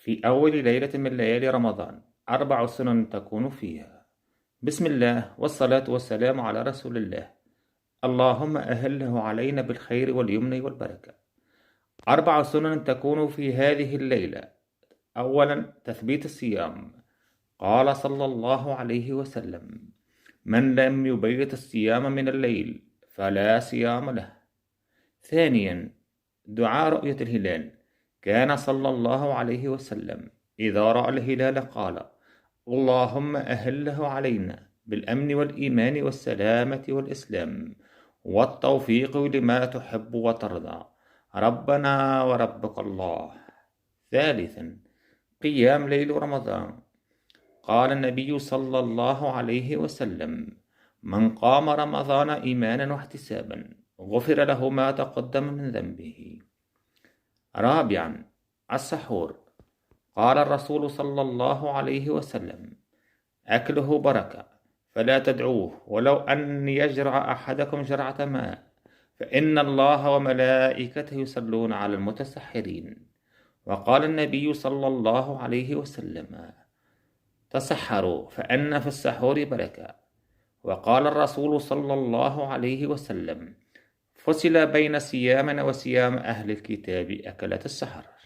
في أول ليلة من ليالي رمضان 4 سنن تكون فيها. بسم الله والصلاة والسلام على رسول الله. اللهم أهله علينا بالخير واليمن والبركة. 4 سنن تكون في هذه الليلة. أولا، تثبيت الصيام. قال صلى الله عليه وسلم: من لم يبيت الصيام من الليل فلا صيام له. ثانيا، دعاء رؤية الهلال. كان صلى الله عليه وسلم إذا رأى الهلال قال: اللهم أهله علينا بالأمن والإيمان والسلامة والإسلام والتوفيق لما تحب وترضى، ربنا وربك الله. ثالثا، قيام ليل رمضان. قال النبي صلى الله عليه وسلم: من قام رمضان إيمانا واحتسابا غفر له ما تقدم من ذنبه. رابعا، السحور. قال الرسول صلى الله عليه وسلم: أكله بركة فلا تدعوه ولو أن يجرع أحدكم جرعة ماء، فإن الله وملائكته يصلون على المتسحرين. وقال النبي صلى الله عليه وسلم: تسحروا فإن في السحور بركة. وقال الرسول صلى الله عليه وسلم: فصل بين صيامنا وصيام أهل الكتاب أكلة السحر.